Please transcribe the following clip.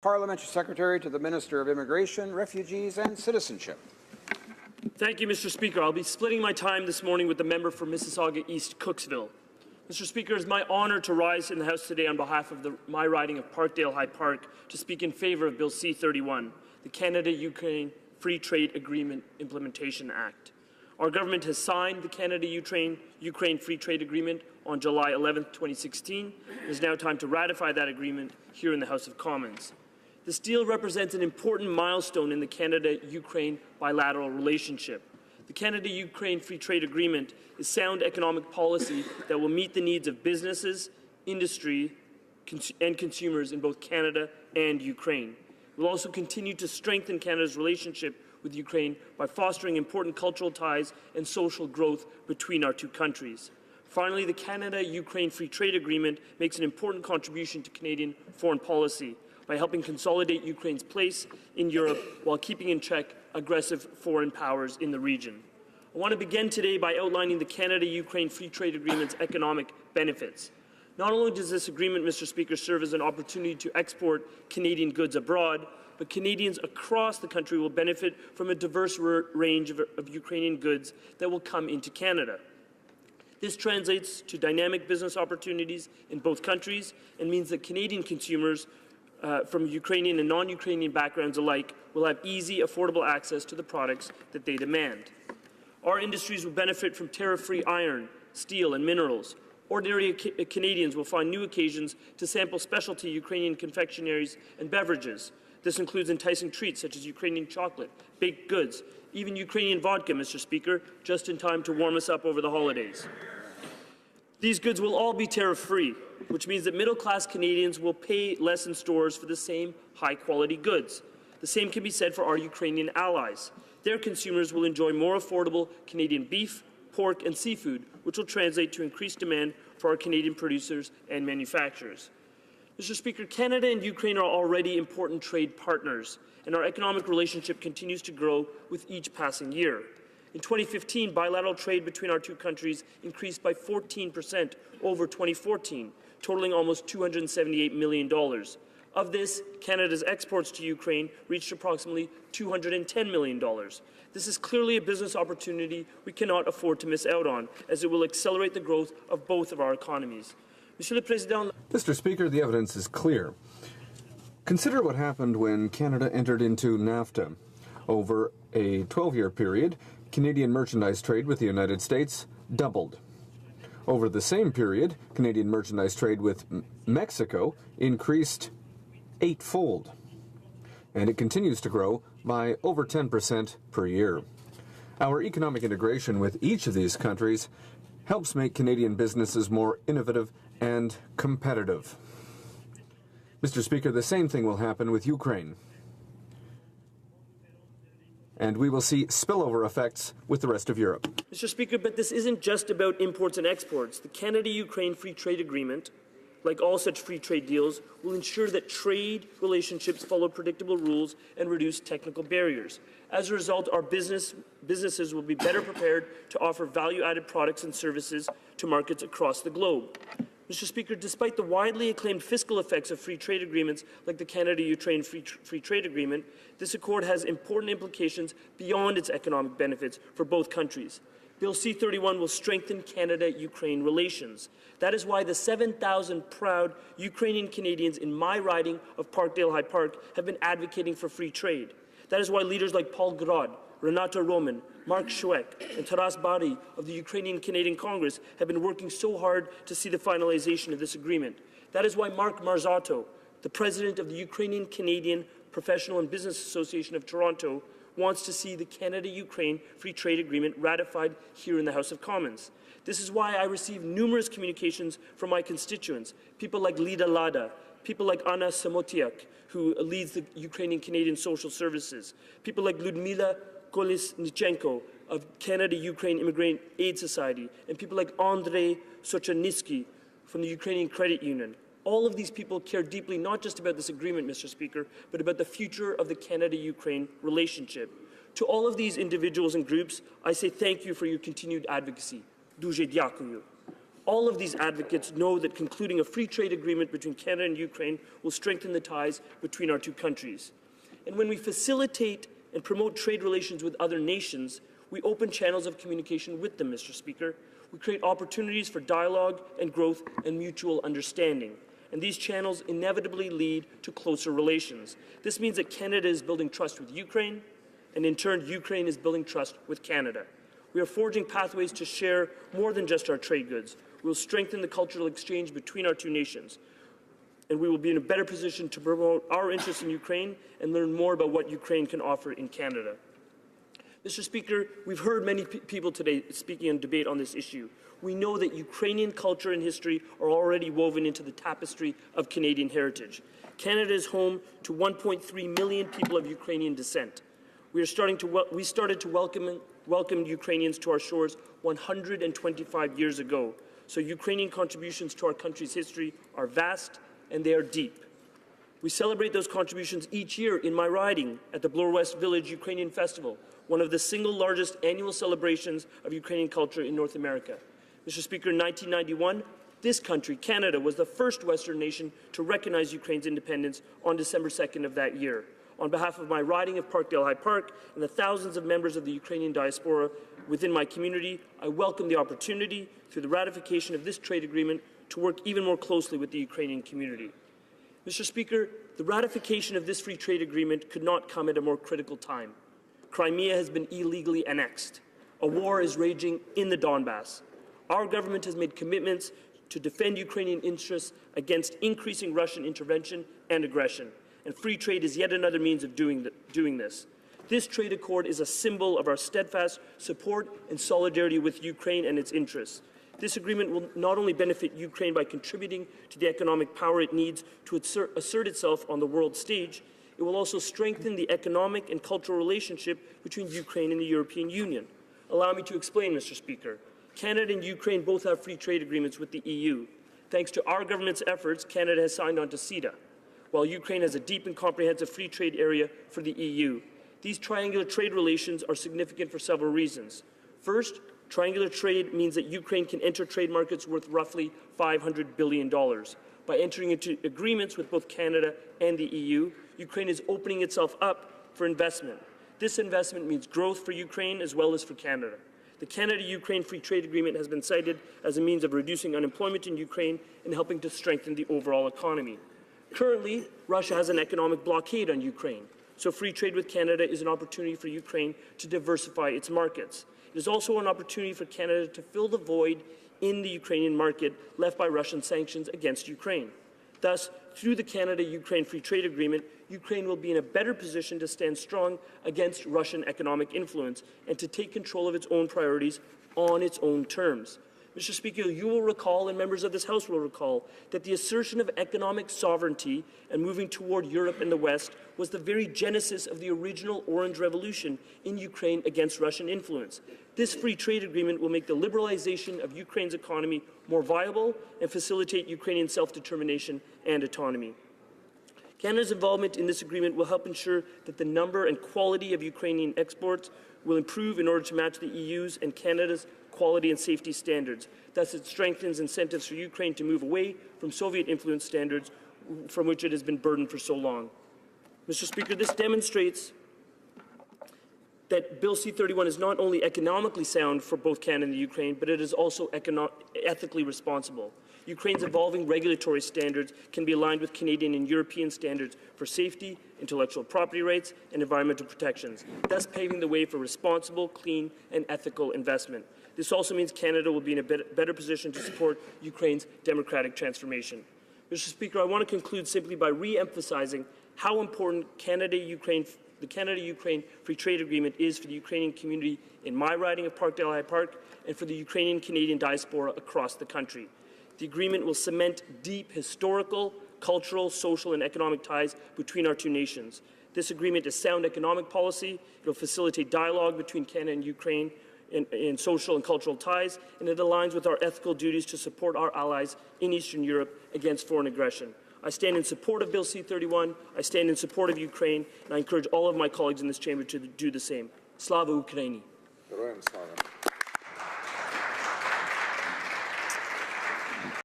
Parliamentary Secretary to the Minister of Immigration, Refugees and Citizenship. Thank you, Mr. Speaker. I'll be splitting my time this morning with the member for Mississauga East Cooksville. Mr. Speaker, it is my honour to rise in the House today on behalf of my riding of Parkdale High Park to speak in favour of Bill C-31, the Canada-Ukraine Free Trade Agreement Implementation Act. Our government has signed the Canada-Ukraine Free Trade Agreement on July 11, 2016. It is now time to ratify that agreement here in the House of Commons. This deal represents an important milestone in the Canada-Ukraine bilateral relationship. The Canada-Ukraine Free Trade Agreement is sound economic policy that will meet the needs of businesses, industry, and consumers in both Canada and Ukraine. It will also continue to strengthen Canada's relationship with Ukraine by fostering important cultural ties and social growth between our two countries. Finally, the Canada-Ukraine Free Trade Agreement makes an important contribution to Canadian foreign policy by helping consolidate Ukraine's place in Europe while keeping in check aggressive foreign powers in the region. I want to begin today by outlining the Canada-Ukraine Free Trade Agreement's economic benefits. Not only does this agreement, Mr. Speaker, serve as an opportunity to export Canadian goods abroad, but Canadians across the country will benefit from a diverse range of Ukrainian goods that will come into Canada. This translates to dynamic business opportunities in both countries and means that Canadian consumers from Ukrainian and non-Ukrainian backgrounds alike will have easy, affordable access to the products that they demand. Our industries will benefit from tariff-free iron, steel, and minerals. Ordinary Canadians will find new occasions to sample specialty Ukrainian confectionaries and beverages. This includes enticing treats such as Ukrainian chocolate, baked goods, even Ukrainian vodka, Mr. Speaker, just in time to warm us up over the holidays. These goods will all be tariff-free, which means that middle-class Canadians will pay less in stores for the same high-quality goods. The same can be said for our Ukrainian allies. Their consumers will enjoy more affordable Canadian beef, pork, and seafood, which will translate to increased demand for our Canadian producers and manufacturers. Mr. Speaker, Canada and Ukraine are already important trade partners, and our economic relationship continues to grow with each passing year. In 2015, bilateral trade between our two countries increased by 14% over 2014, totaling almost $278 million. Of this, Canada's exports to Ukraine reached approximately $210 million. This is clearly a business opportunity we cannot afford to miss out on, as it will accelerate the growth of both of our economies. Mr. Speaker, the evidence is clear. Consider what happened when Canada entered into NAFTA. Over a 12-year period, Canadian merchandise trade with the United States doubled. Over the same period, Canadian merchandise trade with Mexico increased eightfold, and it continues to grow by over 10% per year. Our economic integration with each of these countries helps make Canadian businesses more innovative and competitive. Mr. Speaker, the same thing will happen with Ukraine. And we will see spillover effects with the rest of Europe. Mr. Speaker, but this isn't just about imports and exports. The Canada-Ukraine Free Trade Agreement, like all such free trade deals, will ensure that trade relationships follow predictable rules and reduce technical barriers. As a result, our businesses will be better prepared to offer value-added products and services to markets across the globe. Mr. Speaker, despite the widely acclaimed fiscal effects of free trade agreements like the Canada-Ukraine Free Trade Agreement, this accord has important implications beyond its economic benefits for both countries. Bill C-31 will strengthen Canada-Ukraine relations. That is why the 7,000 proud Ukrainian Canadians in my riding of Parkdale High Park have been advocating for free trade. That is why leaders like Paul Grod, Renata Roman, Mark Schweck, and Taras Bari of the Ukrainian-Canadian Congress have been working so hard to see the finalization of this agreement. That is why Mark Marzato, the president of the Ukrainian-Canadian Professional and Business Association of Toronto, wants to see the Canada-Ukraine Free Trade Agreement ratified here in the House of Commons. This is why I receive numerous communications from my constituents, people like Lida Lada, people like Anna Samotiak, who leads the Ukrainian-Canadian Social Services, people like Ludmila Kolesnichenko of Canada-Ukraine Immigrant Aid Society, and people like Andrei Sochanisky from the Ukrainian Credit Union. All of these people care deeply not just about this agreement, Mr. Speaker, but about the future of the Canada-Ukraine relationship. To all of these individuals and groups, I say thank you for your continued advocacy. Дуже дякую. All of these advocates know that concluding a free trade agreement between Canada and Ukraine will strengthen the ties between our two countries. And when we facilitate and promote trade relations with other nations, we open channels of communication with them, Mr. Speaker. We create opportunities for dialogue and growth and mutual understanding. And these channels inevitably lead to closer relations. This means that Canada is building trust with Ukraine, and in turn, Ukraine is building trust with Canada. We are forging pathways to share more than just our trade goods. We will strengthen the cultural exchange between our two nations, and we will be in a better position to promote our interests in Ukraine and learn more about what Ukraine can offer in Canada. Mr. Speaker, we've heard many people today speaking in debate on this issue. We know that Ukrainian culture and history are already woven into the tapestry of Canadian heritage. Canada is home to 1.3 million people of Ukrainian descent. We started to welcome Ukrainians to our shores 125 years ago. So Ukrainian contributions to our country's history are vast and they are deep. We celebrate those contributions each year in my riding at the Bloor West Village Ukrainian Festival, one of the single largest annual celebrations of Ukrainian culture in North America. Mr. Speaker, in 1991, this country, Canada, was the first Western nation to recognize Ukraine's independence on December 2nd of that year. On behalf of my riding of Parkdale High Park and the thousands of members of the Ukrainian diaspora within my community, I welcome the opportunity, through the ratification of this trade agreement, to work even more closely with the Ukrainian community. Mr. Speaker, the ratification of this free trade agreement could not come at a more critical time. Crimea has been illegally annexed. A war is raging in the Donbass. Our government has made commitments to defend Ukrainian interests against increasing Russian intervention and aggression, and free trade is yet another means of doing this. This trade accord is a symbol of our steadfast support and solidarity with Ukraine and its interests. This agreement will not only benefit Ukraine by contributing to the economic power it needs to assert itself on the world stage, it will also strengthen the economic and cultural relationship between Ukraine and the European Union. Allow me to explain, Mr. Speaker. Canada and Ukraine both have free trade agreements with the EU. Thanks to our government's efforts, Canada has signed on to CETA, while Ukraine has a deep and comprehensive free trade area for the EU. These triangular trade relations are significant for several reasons. First, triangular trade means that Ukraine can enter trade markets worth roughly $500 billion. By entering into agreements with both Canada and the EU, Ukraine is opening itself up for investment. This investment means growth for Ukraine as well as for Canada. The Canada-Ukraine Free Trade Agreement has been cited as a means of reducing unemployment in Ukraine and helping to strengthen the overall economy. Currently, Russia has an economic blockade on Ukraine, so free trade with Canada is an opportunity for Ukraine to diversify its markets. It is also an opportunity for Canada to fill the void in the Ukrainian market left by Russian sanctions against Ukraine. Thus, through the Canada-Ukraine Free Trade Agreement, Ukraine will be in a better position to stand strong against Russian economic influence and to take control of its own priorities on its own terms. Mr. Speaker, you will recall, and members of this House will recall, that the assertion of economic sovereignty and moving toward Europe and the West was the very genesis of the original Orange Revolution in Ukraine against Russian influence. This free trade agreement will make the liberalization of Ukraine's economy more viable and facilitate Ukrainian self-determination and autonomy. Canada's involvement in this agreement will help ensure that the number and quality of Ukrainian exports will improve in order to match the EU's and Canada's quality and safety standards. Thus, it strengthens incentives for Ukraine to move away from Soviet-influenced standards from which it has been burdened for so long. Mr. Speaker, this demonstrates that Bill C-31 is not only economically sound for both Canada and the Ukraine, but it is also ethically responsible. Ukraine's evolving regulatory standards can be aligned with Canadian and European standards for safety, intellectual property rights, and environmental protections, thus paving the way for responsible, clean, and ethical investment. This also means Canada will be in a better position to support Ukraine's democratic transformation. Mr. Speaker, I want to conclude simply by re-emphasizing how important the Canada-Ukraine Free Trade Agreement is for the Ukrainian community in my riding of Parkdale High Park and for the Ukrainian-Canadian diaspora across the country. The agreement will cement deep historical, cultural, social, and economic ties between our two nations. This agreement is sound economic policy. It will facilitate dialogue between Canada and Ukraine in social and cultural ties, and it aligns with our ethical duties to support our allies in Eastern Europe against foreign aggression. I stand in support of Bill C-31, I stand in support of Ukraine, and I encourage all of my colleagues in this chamber to do the same. Slava Ukraini! Героям слава!